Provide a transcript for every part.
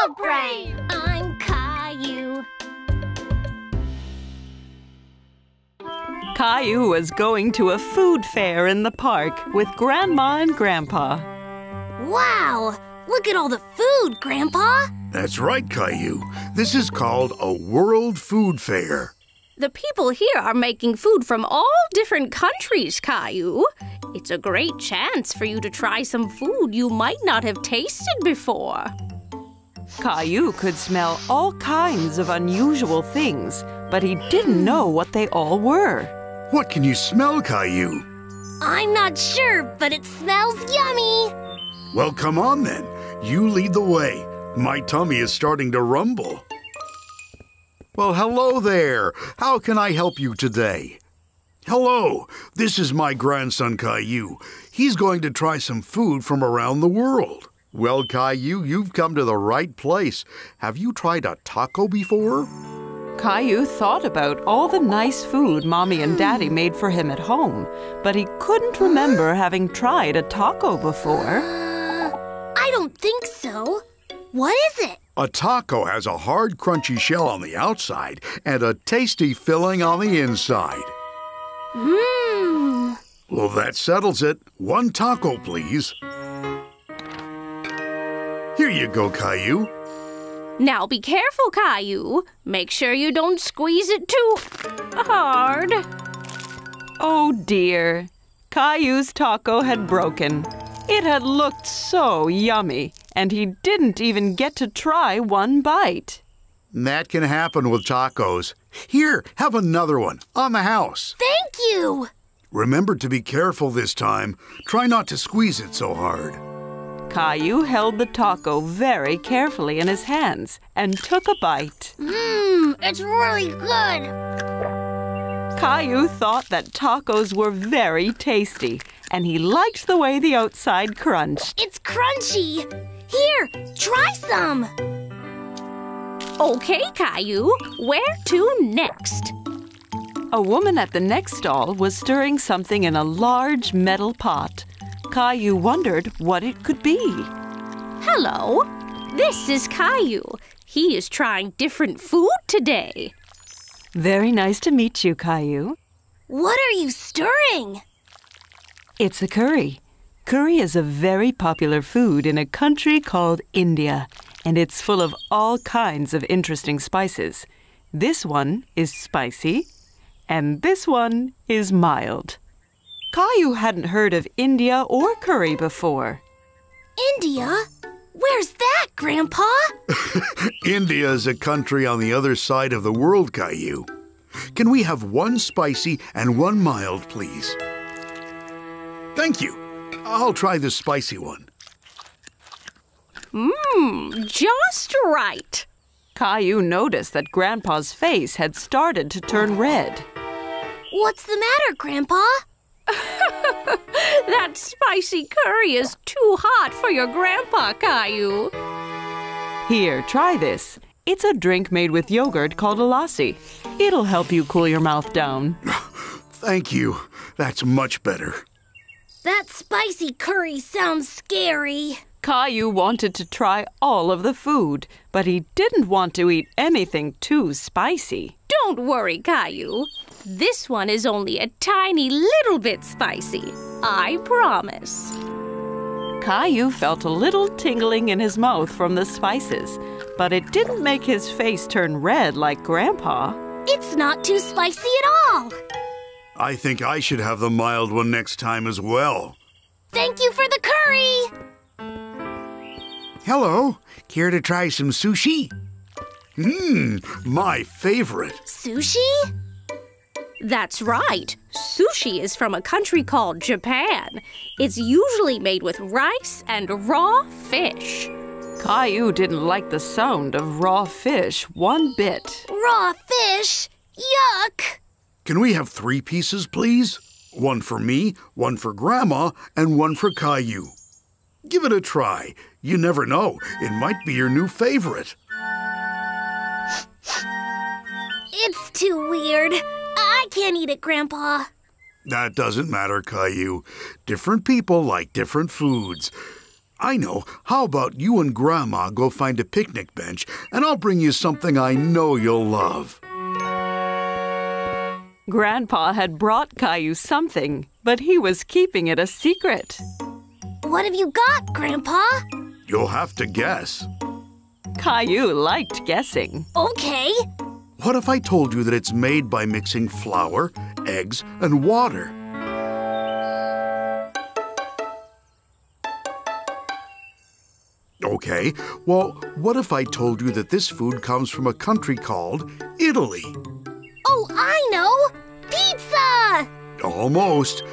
WildBrain! I'm Caillou. Caillou was going to a food fair in the park with Grandma and Grandpa. Wow! Look at all the food, Grandpa! That's right, Caillou. This is called a World Food Fair. The people here are making food from all different countries, Caillou. It's a great chance for you to try some food you might not have tasted before. Caillou could smell all kinds of unusual things, but he didn't know what they all were. What can you smell, Caillou? I'm not sure, but it smells yummy! Well, come on then. You lead the way. My tummy is starting to rumble. Well, hello there. How can I help you today? Hello, this is my grandson Caillou. He's going to try some food from around the world. Well, Caillou, you've come to the right place. Have you tried a taco before? Caillou thought about all the nice food Mommy and Daddy made for him at home, but he couldn't remember having tried a taco before. I don't think so. What is it? A taco has a hard, crunchy shell on the outside and a tasty filling on the inside. Mmm. Well, that settles it. One taco, please. Here you go, Caillou. Now be careful, Caillou. Make sure you don't squeeze it too hard. Oh dear, Caillou's taco had broken. It had looked so yummy, and he didn't even get to try one bite. That can happen with tacos. Here, have another one on the house. Thank you! Remember to be careful this time. Try not to squeeze it so hard. Caillou held the taco very carefully in his hands and took a bite. Mmm, it's really good! Caillou thought that tacos were very tasty, and he liked the way the outside crunched. It's crunchy! Here, try some! Okay, Caillou, where to next? A woman at the next stall was stirring something in a large metal pot. Caillou wondered what it could be. Hello, this is Caillou. He is trying different food today. Very nice to meet you, Caillou. What are you stirring? It's a curry. Curry is a very popular food in a country called India, and it's full of all kinds of interesting spices. This one is spicy, and this one is mild. Caillou hadn't heard of India or curry before. India? Where's that, Grandpa? India is a country on the other side of the world, Caillou. Can we have one spicy and one mild, please? Thank you. I'll try the spicy one. Just right. Caillou noticed that Grandpa's face had started to turn red. What's the matter, Grandpa? That spicy curry is too hot for your Grandpa, Caillou. Here, try this. It's a drink made with yogurt called a lassi. It'll help you cool your mouth down. Thank you. That's much better. That spicy curry sounds scary. Caillou wanted to try all of the food, but he didn't want to eat anything too spicy. Don't worry, Caillou. This one is only a tiny little bit spicy. I promise. Caillou felt a little tingling in his mouth from the spices, but it didn't make his face turn red like Grandpa. It's not too spicy at all. I think I should have the mild one next time as well. Thank you for the curry. Hello. Care to try some sushi? My favorite. Sushi? That's right. Sushi is from a country called Japan. It's usually made with rice and raw fish. Caillou didn't like the sound of raw fish one bit. Raw fish? Yuck! Can we have 3 pieces, please? One for me, one for Grandma, and one for Caillou. Give it a try. You never know. It might be your new favorite. It's too weird. I can't eat it, Grandpa. That doesn't matter, Caillou. Different people like different foods. I know. How about you and Grandma go find a picnic bench, and I'll bring you something I know you'll love. Grandpa had brought Caillou something, but he was keeping it a secret. What have you got, Grandpa? You'll have to guess. Caillou liked guessing. Okay. What if I told you that it's made by mixing flour, eggs, and water? Okay, well, what if I told you that this food comes from a country called Italy? Oh, I know! Pizza! Almost.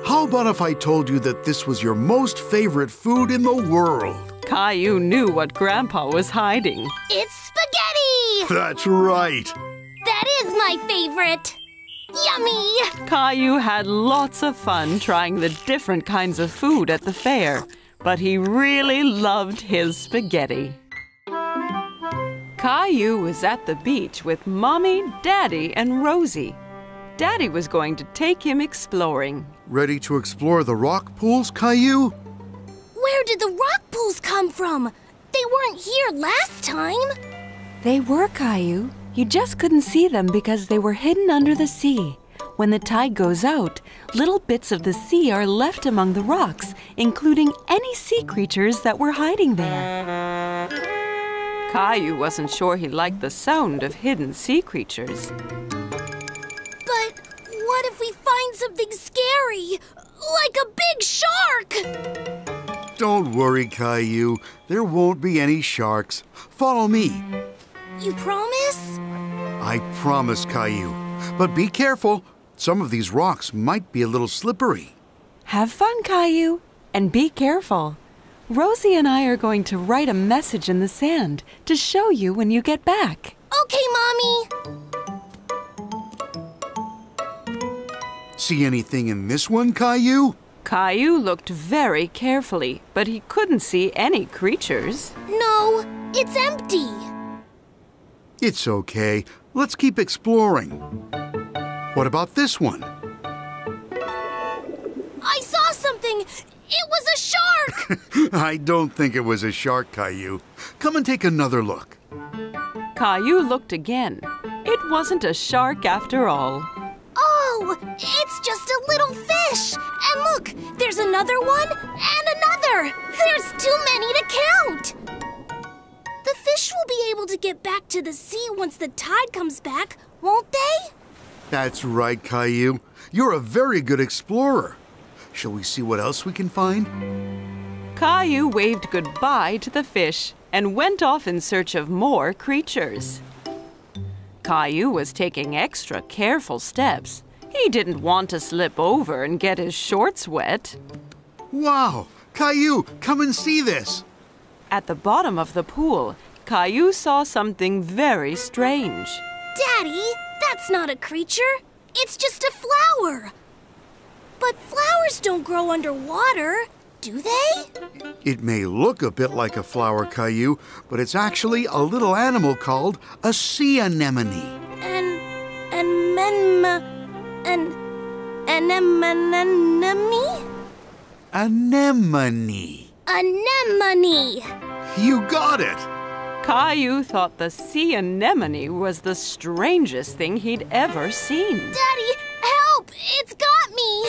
How about if I told you that this was your most favorite food in the world? Caillou knew what Grandpa was hiding. It's spaghetti! That's right. That is my favorite. Yummy! Caillou had lots of fun trying the different kinds of food at the fair, but he really loved his spaghetti. Caillou was at the beach with Mommy, Daddy, and Rosie. Daddy was going to take him exploring. Ready to explore the rock pools, Caillou? Where did the rock pools come from? They weren't here last time. They were, Caillou. You just couldn't see them because they were hidden under the sea. When the tide goes out, little bits of the sea are left among the rocks, including any sea creatures that were hiding there. Caillou wasn't sure he liked the sound of hidden sea creatures. But what if we find something scary? Like a big shark? Don't worry, Caillou. There won't be any sharks. Follow me. You promise? I promise, Caillou. But be careful. Some of these rocks might be a little slippery. Have fun, Caillou, and be careful. Rosie and I are going to write a message in the sand to show you when you get back. Okay, Mommy. See anything in this one, Caillou? Caillou looked very carefully, but he couldn't see any creatures. No, it's empty. It's okay. Let's keep exploring. What about this one? I saw something. It was a shark. I don't think it was a shark, Caillou. Come and take another look. Caillou looked again. It wasn't a shark after all. Oh, it's just a little fish. And look, there's another one and another. There's too many to count. The fish will be able to get back to the sea once the tide comes back, won't they? That's right, Caillou. You're a very good explorer. Shall we see what else we can find? Caillou waved goodbye to the fish and went off in search of more creatures. Caillou was taking extra careful steps. He didn't want to slip over and get his shorts wet. Wow! Caillou, come and see this! At the bottom of the pool, Caillou saw something very strange. Daddy, that's not a creature. It's just a flower. But flowers don't grow underwater, do they? It may look a bit like a flower, Caillou, but it's actually a little animal called a sea anemone. Anemone? Anemone. Anemone. You got it! Caillou thought the sea anemone was the strangest thing he'd ever seen. Daddy, help! It's got me!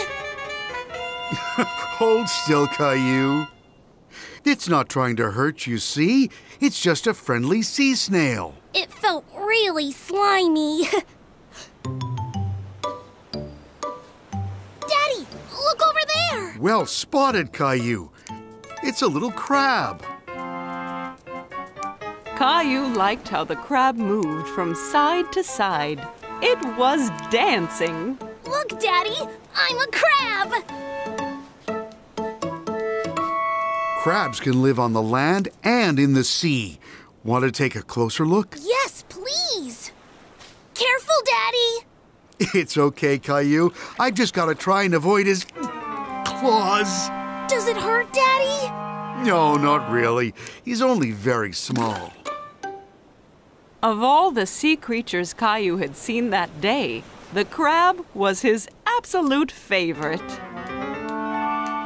Hold still, Caillou. It's not trying to hurt you, see? It's just a friendly sea snail. It felt really slimy. Daddy, look over there! Well spotted, Caillou. It's a little crab. Caillou liked how the crab moved from side to side. It was dancing. Look, Daddy, I'm a crab! Crabs can live on the land and in the sea. Want to take a closer look? Yes, please! Careful, Daddy! It's okay, Caillou. I've just got to try and avoid his claws. Does it hurt, Daddy? No, not really. He's only very small. Of all the sea creatures Caillou had seen that day, the crab was his absolute favorite.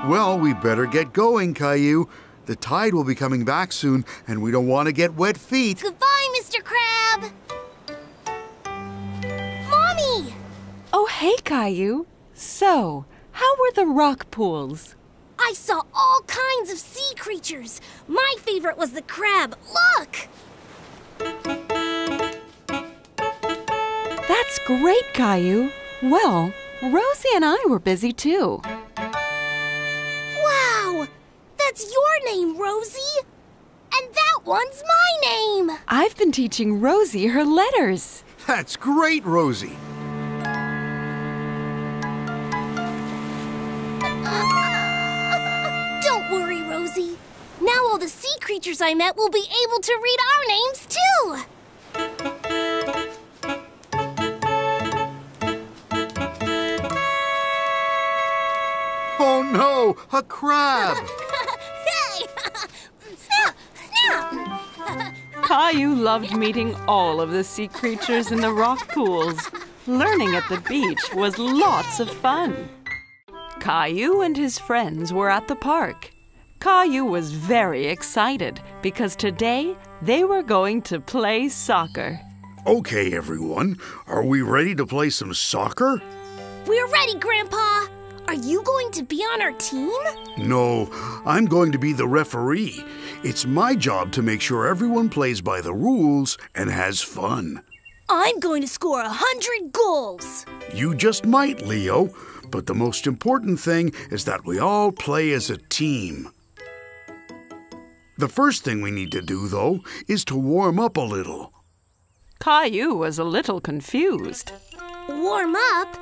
Well, we better get going, Caillou. The tide will be coming back soon, and we don't want to get wet feet. Goodbye, Mr. Crab. Mommy! Oh, hey, Caillou. So, how were the rock pools? I saw all kinds of sea creatures. My favorite was the crab. Look! That's great, Caillou. Well, Rosie and I were busy too. Wow! That's your name, Rosie. And that one's my name. I've been teaching Rosie her letters. That's great, Rosie. Don't worry, Rosie. Now all the sea creatures I met will be able to read our names, too. Oh no, a crab! Hey! Snap! Snap! Caillou loved meeting all of the sea creatures in the rock pools. Learning at the beach was lots of fun. Caillou and his friends were at the park. Caillou was very excited because today they were going to play soccer. Okay, everyone, are we ready to play some soccer? We're ready, Grandpa. Are you going to be on our team? No, I'm going to be the referee. It's my job to make sure everyone plays by the rules and has fun. I'm going to score 100 goals. You just might, Leo, but the most important thing is that we all play as a team. The first thing we need to do, though, is to warm up a little. Caillou was a little confused. Warm up?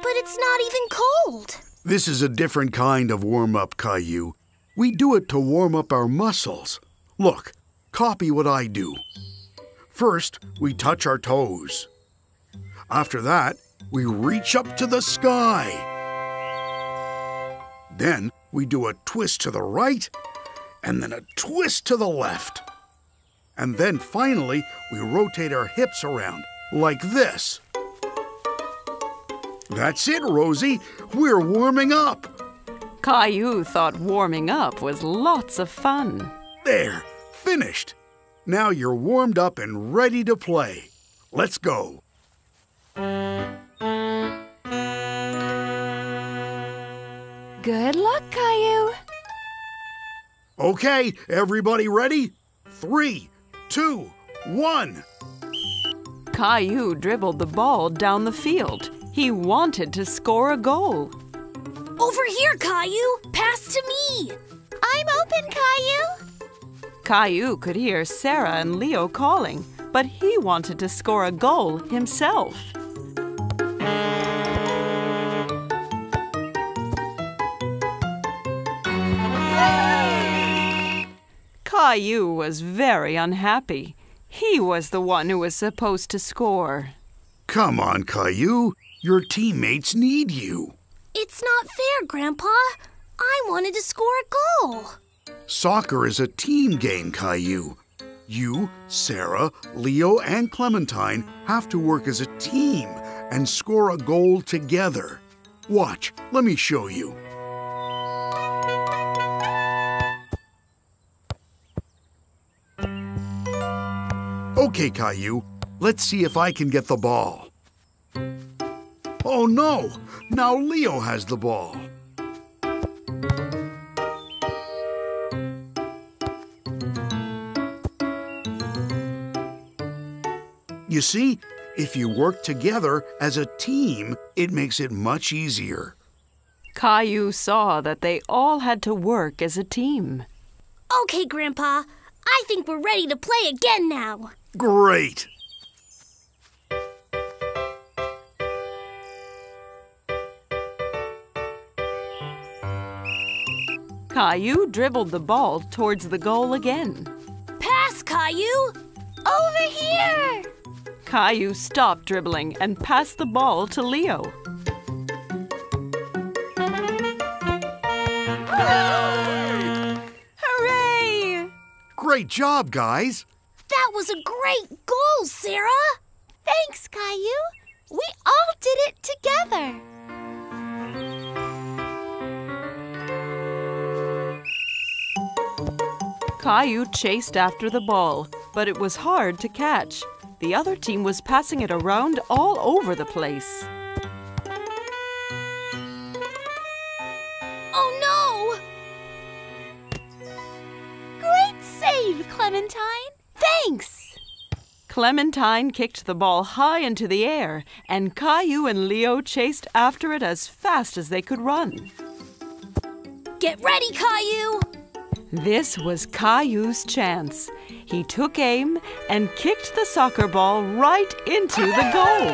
But it's not even cold. This is a different kind of warm-up, Caillou. We do it to warm up our muscles. Look, copy what I do. First, we touch our toes. After that, we reach up to the sky. Then, we do a twist to the right, and then a twist to the left. And then finally, we rotate our hips around, like this. That's it, Rosie. We're warming up. Caillou thought warming up was lots of fun. There, finished. Now you're warmed up and ready to play. Let's go. Good luck, Caillou. Okay, everybody ready? 3, 2, 1. Caillou dribbled the ball down the field. He wanted to score a goal. Over here, Caillou. Pass to me. I'm open, Caillou. Caillou could hear Sarah and Leo calling, but he wanted to score a goal himself. Caillou was very unhappy. He was the one who was supposed to score. Come on, Caillou. Your teammates need you. It's not fair, Grandpa. I wanted to score a goal. Soccer is a team game, Caillou. You, Sarah, Leo, and Clementine have to work as a team and score a goal together. Watch, let me show you. Okay, Caillou, let's see if I can get the ball. Oh no! Now Leo has the ball. You see, if you work together as a team, it makes it much easier. Caillou saw that they all had to work as a team. Okay, Grandpa. I think we're ready to play again now. Great! Caillou dribbled the ball towards the goal again. Pass, Caillou. Over here. Caillou stopped dribbling and passed the ball to Leo. Hooray! Great job, guys! That was a great goal, Sarah. Thanks, Caillou. We all did it together. Caillou chased after the ball, but it was hard to catch. The other team was passing it around all over the place. Oh no! Great save, Clementine! Thanks! Clementine kicked the ball high into the air, and Caillou and Leo chased after it as fast as they could run. Get ready, Caillou! This was Caillou's chance. He took aim and kicked the soccer ball right into the goal.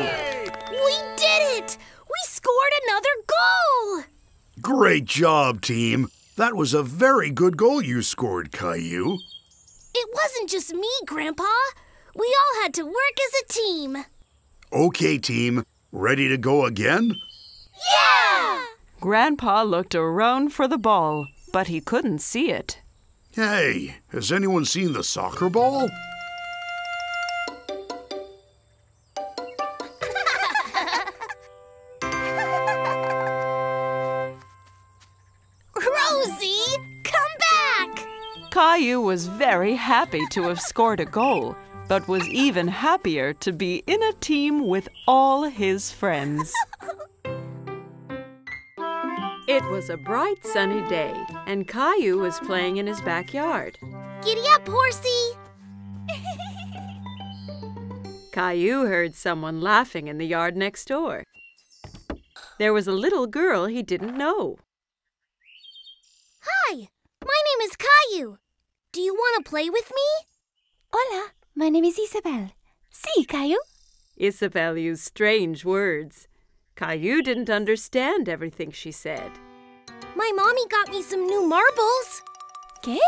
We did it! We scored another goal! Great job, team. That was a very good goal you scored, Caillou. It wasn't just me, Grandpa. We all had to work as a team. Okay, team. Ready to go again? Yeah! Grandpa looked around for the ball, but he couldn't see it. Hey, has anyone seen the soccer ball? Rosie, come back! Caillou was very happy to have scored a goal, but was even happier to be in a team with all his friends. It was a bright sunny day, and Caillou was playing in his backyard. Giddy up, horsey! Caillou heard someone laughing in the yard next door. There was a little girl he didn't know. Hi, my name is Caillou. Do you want to play with me? Hola, my name is Isabelle. Sí, Caillou? Isabelle used strange words. Caillou didn't understand everything she said. My mommy got me some new marbles. ¿Qué?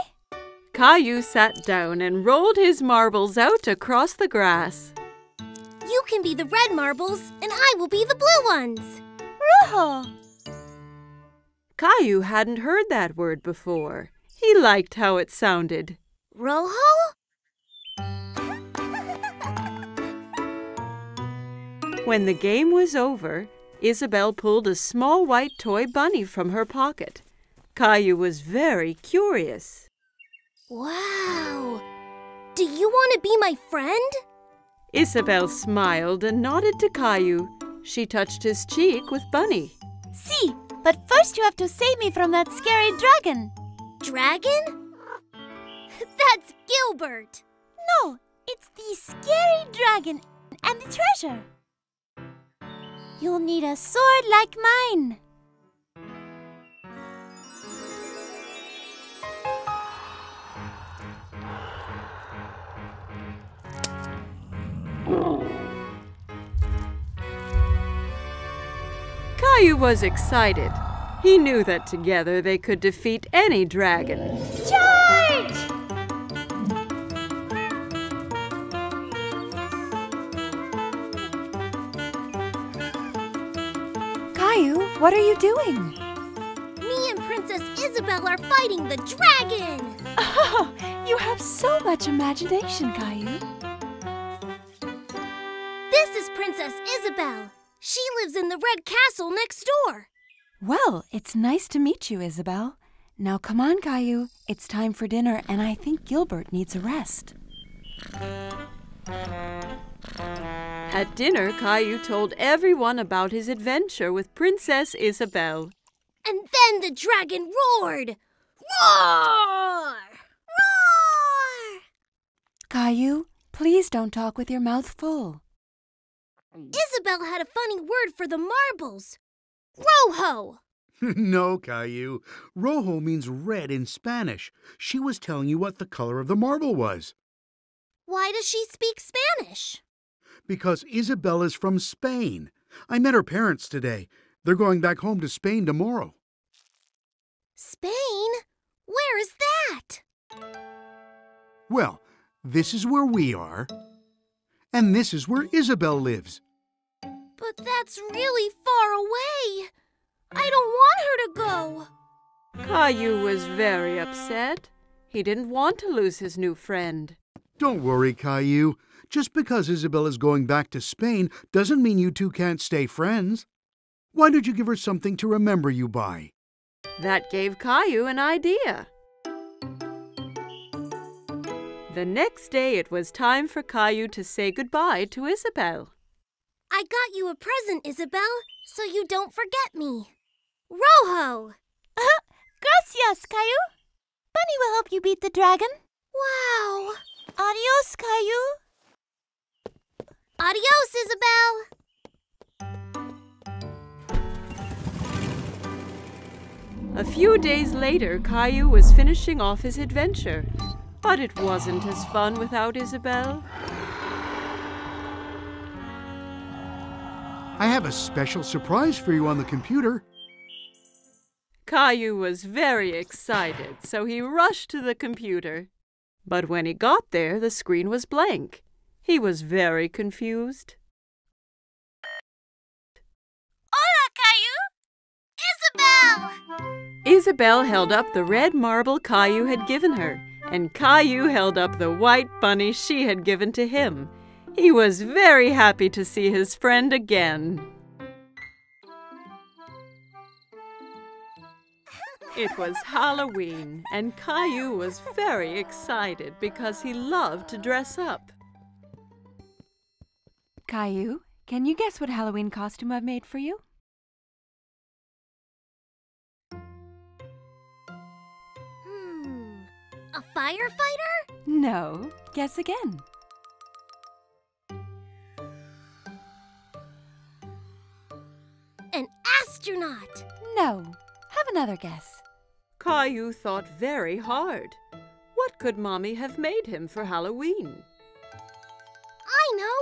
Caillou sat down and rolled his marbles out across the grass. You can be the red marbles, and I will be the blue ones. Rojo! Caillou hadn't heard that word before. He liked how it sounded. Rojo? When the game was over, Isabelle pulled a small white toy bunny from her pocket. Caillou was very curious. Wow! Do you want to be my friend? Isabelle smiled and nodded to Caillou. She touched his cheek with Bunny. Sí, but first you have to save me from that scary dragon. Dragon? That's Gilbert. No, it's the scary dragon and the treasure. You'll need a sword like mine. Caillou was excited. He knew that together they could defeat any dragon. Charge! Caillou, what are you doing? Me and Princess Isabelle are fighting the dragon. Oh, you have so much imagination, Caillou. This is Princess Isabelle. She lives in the red castle next door. Well, it's nice to meet you, Isabelle. Now come on, Caillou. It's time for dinner, and I think Gilbert needs a rest. At dinner, Caillou told everyone about his adventure with Princess Isabelle. And then the dragon roared. Roar! Roar! Caillou, please don't talk with your mouth full. Isabelle had a funny word for the marbles. Rojo! No, Caillou. Rojo means red in Spanish. She was telling you what the color of the marble was. Why does she speak Spanish? Because Isabelle is from Spain. I met her parents today. They're going back home to Spain tomorrow. Spain? Where is that? Well, this is where we are. And this is where Isabelle lives. But that's really far away. I don't want her to go. Caillou was very upset. He didn't want to lose his new friend. Don't worry, Caillou. Just because Isabelle is going back to Spain doesn't mean you two can't stay friends. Why don't you give her something to remember you by? That gave Caillou an idea. The next day it was time for Caillou to say goodbye to Isabelle. I got you a present, Isabelle, so you don't forget me. Rojo! Gracias, Caillou. Bunny will help you beat the dragon. Wow! Adios, Caillou. Adios, Isabelle! A few days later, Caillou was finishing off his adventure. But it wasn't as fun without Isabelle. I have a special surprise for you on the computer. Caillou was very excited, so he rushed to the computer. But when he got there, the screen was blank. He was very confused. Hola, Caillou. Isabelle! Isabelle held up the red marble Caillou had given her, and Caillou held up the white bunny she had given to him. He was very happy to see his friend again. It was Halloween, and Caillou was very excited because he loved to dress up. Caillou, can you guess what Halloween costume I've made for you? A firefighter? No. Guess again. An astronaut! No. Have another guess. Caillou thought very hard. What could Mommy have made him for Halloween? I know!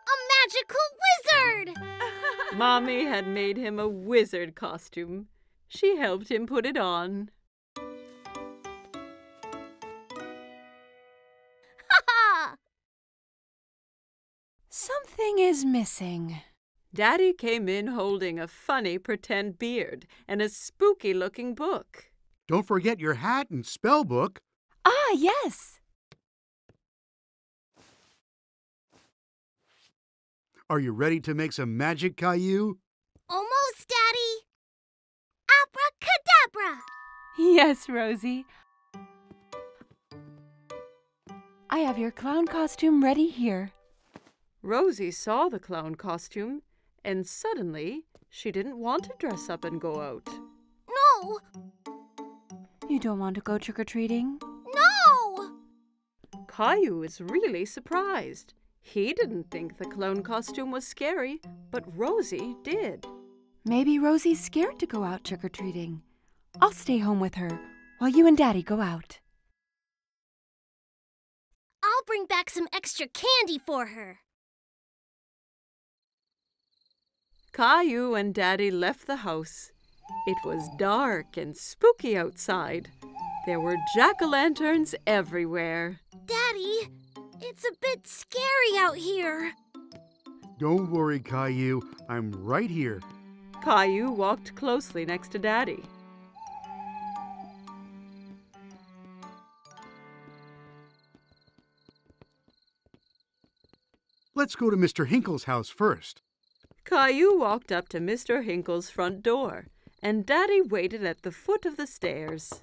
A magical wizard! Mommy had made him a wizard costume. She helped him put it on. Ha! Something is missing. Daddy came in holding a funny pretend beard and a spooky-looking book. Don't forget your hat and spell book. Ah, yes. Are you ready to make some magic, Caillou? Almost, Daddy! Abracadabra! Yes, Rosie. I have your clown costume ready here. Rosie saw the clown costume, and suddenly she didn't want to dress up and go out. No! You don't want to go trick-or-treating? No! Caillou is really surprised. He didn't think the clown costume was scary, but Rosie did. Maybe Rosie's scared to go out trick-or-treating. I'll stay home with her while you and Daddy go out. I'll bring back some extra candy for her. Caillou and Daddy left the house. It was dark and spooky outside. There were jack-o'-lanterns everywhere. Daddy, it's a bit scary out here. Don't worry, Caillou. I'm right here. Caillou walked closely next to Daddy. Let's go to Mr. Hinkle's house first. Caillou walked up to Mr. Hinkle's front door, and Daddy waited at the foot of the stairs.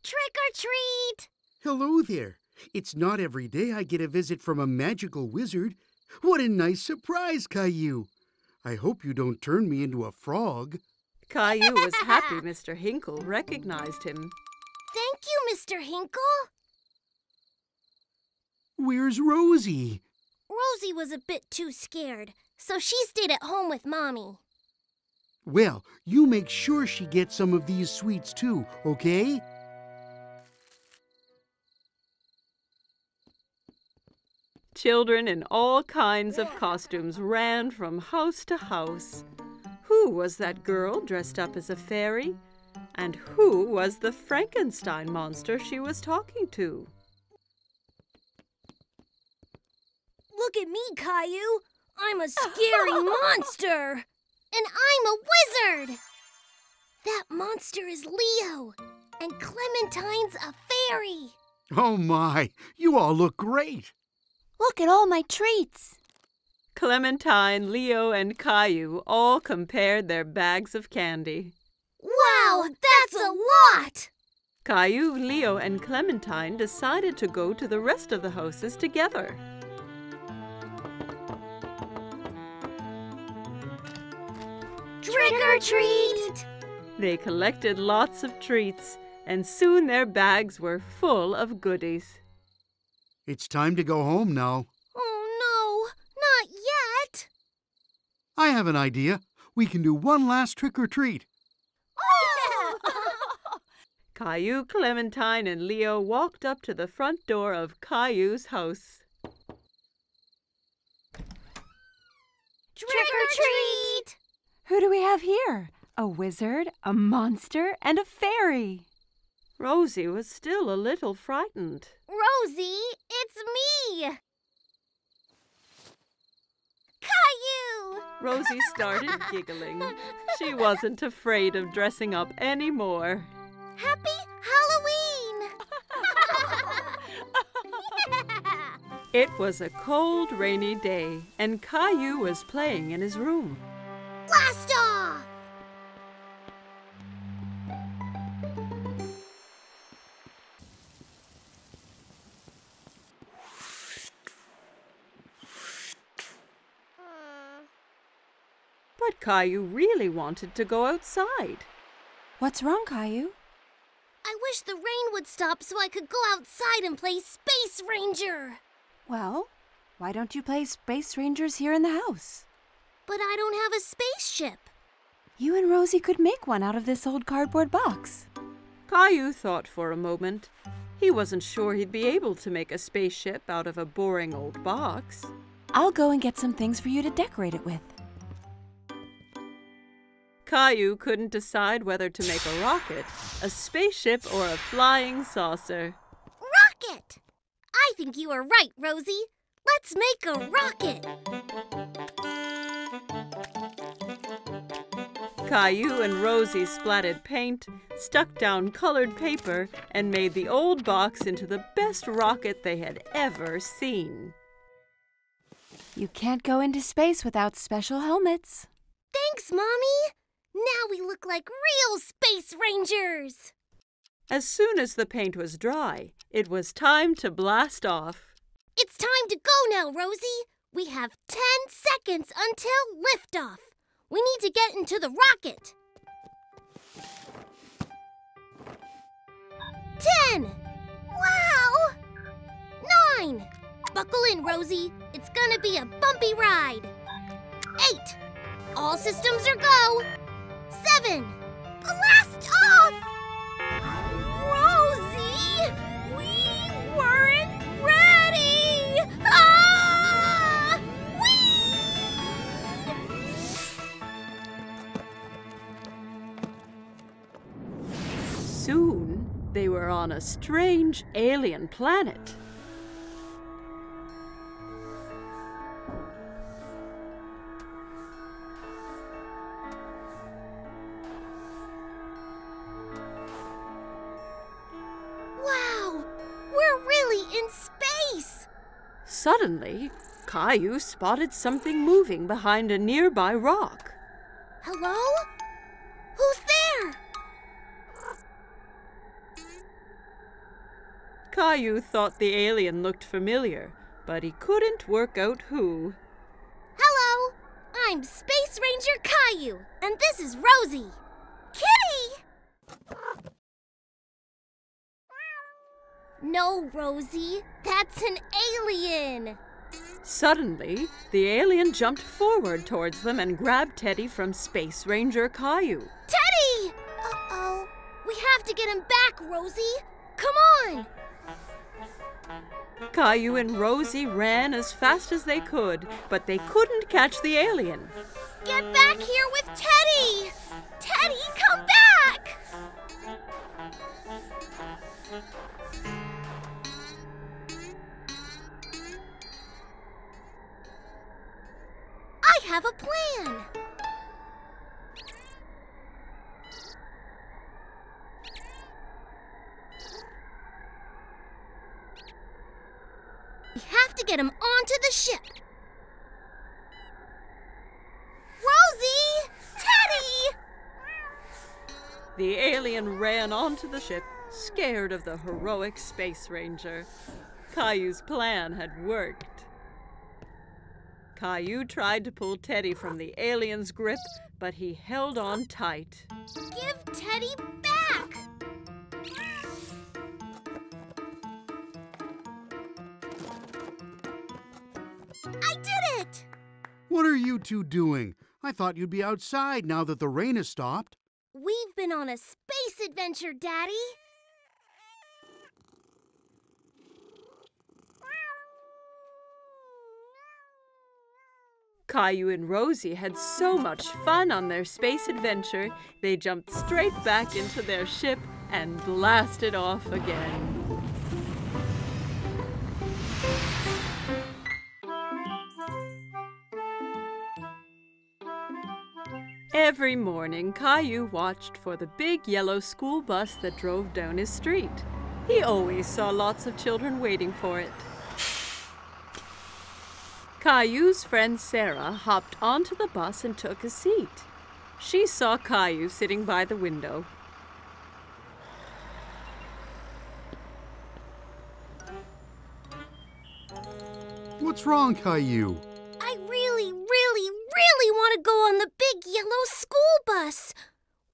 Trick or treat! Hello there. It's not every day I get a visit from a magical wizard. What a nice surprise, Caillou. I hope you don't turn me into a frog. Caillou was happy Mr. Hinkle recognized him. Thank you, Mr. Hinkle. Where's Rosie? Rosie was a bit too scared, so she stayed at home with Mommy. Well, you make sure she gets some of these sweets too, okay? Children in all kinds of costumes ran from house to house. Who was that girl dressed up as a fairy? And who was the Frankenstein monster she was talking to? Look at me, Caillou. I'm a scary monster. And I'm a wizard. That monster is Leo. And Clementine's a fairy. Oh my, you all look great. Look at all my treats. Clementine, Leo, and Caillou all compared their bags of candy. Wow, that's a lot! what? Caillou, Leo, and Clementine decided to go to the rest of the houses together. Trick or treat! They collected lots of treats, and soon their bags were full of goodies. It's time to go home now. Oh no, not yet! I have an idea. We can do one last trick or treat. Caillou, Clementine, and Leo walked up to the front door of Caillou's house. Trick or treat! Who do we have here? A wizard, a monster, and a fairy. Rosie was still a little frightened. Rosie, it's me! Caillou! Rosie started giggling. She wasn't afraid of dressing up anymore. Happy Halloween! It was a cold, rainy day, and Caillou was playing in his room. Blast off! But Caillou really wanted to go outside. What's wrong, Caillou? I wish the rain would stop so I could go outside and play Space Ranger. Well, why don't you play Space Rangers here in the house? But I don't have a spaceship. You and Rosie could make one out of this old cardboard box. Caillou thought for a moment. He wasn't sure he'd be able to make a spaceship out of a boring old box. I'll go and get some things for you to decorate it with. Caillou couldn't decide whether to make a rocket, a spaceship, or a flying saucer. Rocket! I think you are right, Rosie. Let's make a rocket. Caillou and Rosie splatted paint, stuck down colored paper, and made the old box into the best rocket they had ever seen. You can't go into space without special helmets. Thanks, Mommy. Now we look like real Space Rangers. As soon as the paint was dry, it was time to blast off. It's time to go now, Rosie. We have 10 seconds until liftoff. We need to get into the rocket. 10. Wow. 9. Buckle in, Rosie. It's gonna be a bumpy ride. 8. All systems are go. 7. Blast off! Rosie! We weren't ready! Ah! Soon, they were on a strange alien planet. Wow! We're really in space! Suddenly, Caillou spotted something moving behind a nearby rock. Hello? Who's there? Caillou thought the alien looked familiar, but he couldn't work out who. Hello! I'm Space Ranger Caillou, and this is Rosie. Kitty! No, Rosie. That's an alien. Suddenly, the alien jumped forward towards them and grabbed Teddy from Space Ranger Caillou. Teddy! Uh-oh. We have to get him back, Rosie. Come on! Caillou and Rosie ran as fast as they could, but they couldn't catch the alien. Get back here with Teddy! Teddy, come back! I have a plan. We have to get him onto the ship. Rosie! Teddy! The alien ran onto the ship, scared of the heroic space ranger. Caillou's plan had worked. Caillou tried to pull Teddy from the alien's grip, but he held on tight. Give Teddy back! I did it! What are you two doing? I thought you'd be outside now that the rain has stopped. We've been on a space adventure, Daddy. Caillou and Rosie had so much fun on their space adventure, they jumped straight back into their ship and blasted off again. Every morning, Caillou watched for the big yellow school bus that drove down his street. He always saw lots of children waiting for it. Caillou's friend Sarah hopped onto the bus and took a seat. She saw Caillou sitting by the window. What's wrong, Caillou? I really want to go on the big yellow school bus.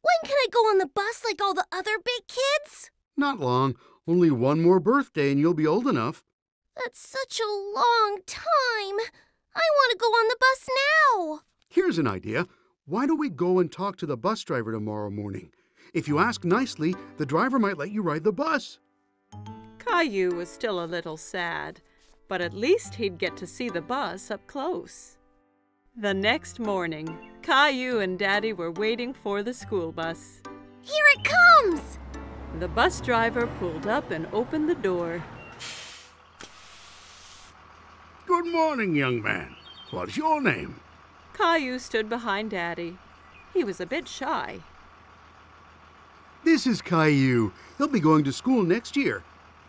When can I go on the bus like all the other big kids? Not long. Only one more birthday and you'll be old enough. That's such a long time. I want to go on the bus now. Here's an idea. Why don't we go and talk to the bus driver tomorrow morning? If you ask nicely, the driver might let you ride the bus. Caillou was still a little sad, but at least he'd get to see the bus up close. The next morning, Caillou and Daddy were waiting for the school bus. Here it comes! The bus driver pulled up and opened the door. Good morning, young man. What's your name? Caillou stood behind Daddy. He was a bit shy. This is Caillou. He'll be going to school next year.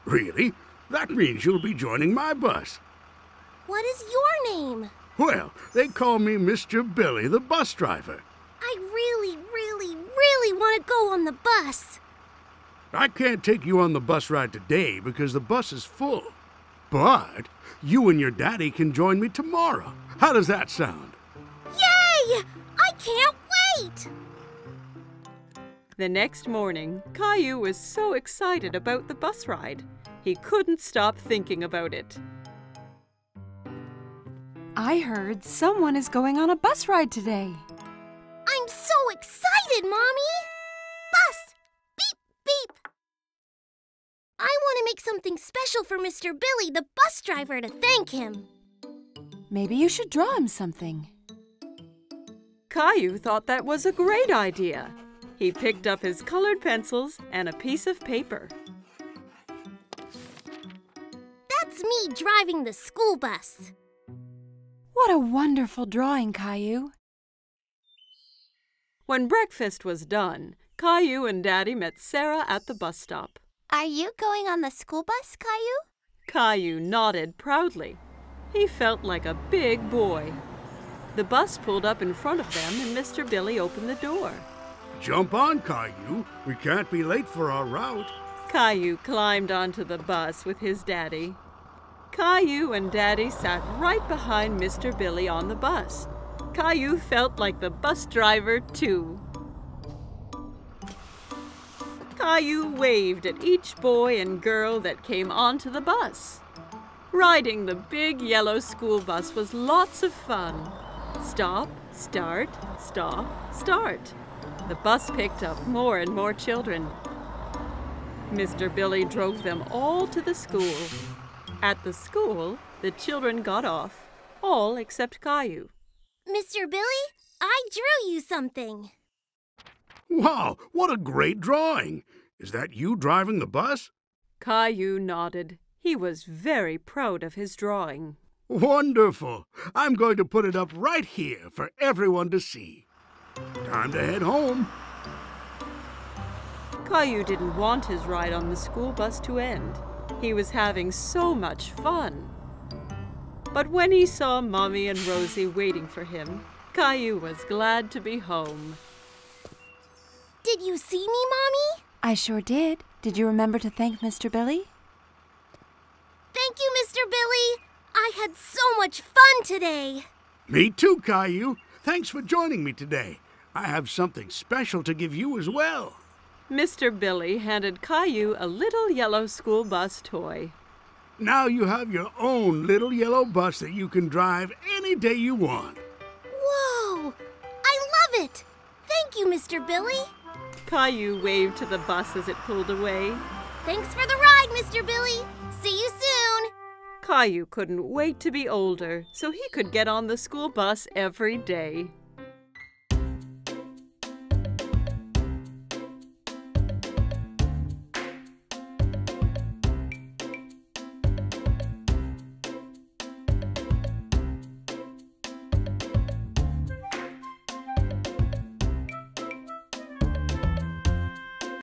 Really? That means you'll be joining my bus. What is your name? Well, they call me Mr. Billy, the bus driver. I really want to go on the bus. I can't take you on the bus ride today because the bus is full. But you and your daddy can join me tomorrow. How does that sound? Yay! I can't wait! The next morning, Caillou was so excited about the bus ride. He couldn't stop thinking about it. I heard someone is going on a bus ride today. I'm so excited, Mommy! Bus! Beep, beep! I want to make something special for Mr. Billy, the bus driver, to thank him. Maybe you should draw him something. Caillou thought that was a great idea. He picked up his colored pencils and a piece of paper. That's me driving the school bus. What a wonderful drawing, Caillou. When breakfast was done, Caillou and Daddy met Sarah at the bus stop. Are you going on the school bus, Caillou? Caillou nodded proudly. He felt like a big boy. The bus pulled up in front of them and Mr. Billy opened the door. Jump on, Caillou. We can't be late for our route. Caillou climbed onto the bus with his daddy. Caillou and Daddy sat right behind Mr. Billy on the bus. Caillou felt like the bus driver, too. Caillou waved at each boy and girl that came onto the bus. Riding the big yellow school bus was lots of fun. Stop, start, stop, start. The bus picked up more and more children. Mr. Billy drove them all to the school. At the school, the children got off, all except Caillou. Mr. Billy, I drew you something. Wow, what a great drawing. Is that you driving the bus? Caillou nodded. He was very proud of his drawing. Wonderful. I'm going to put it up right here for everyone to see. Time to head home. Caillou didn't want his ride on the school bus to end. He was having so much fun. But when he saw Mommy and Rosie waiting for him, Caillou was glad to be home. Did you see me, Mommy? I sure did. Did you remember to thank Mr. Billy? Thank you, Mr. Billy. I had so much fun today. Me too, Caillou. Thanks for joining me today. I have something special to give you as well. Mr. Billy handed Caillou a little yellow school bus toy. Now you have your own little yellow bus that you can drive any day you want. Whoa! I love it! Thank you, Mr. Billy. Caillou waved to the bus as it pulled away. Thanks for the ride, Mr. Billy. See you soon. Caillou couldn't wait to be older so he could get on the school bus every day.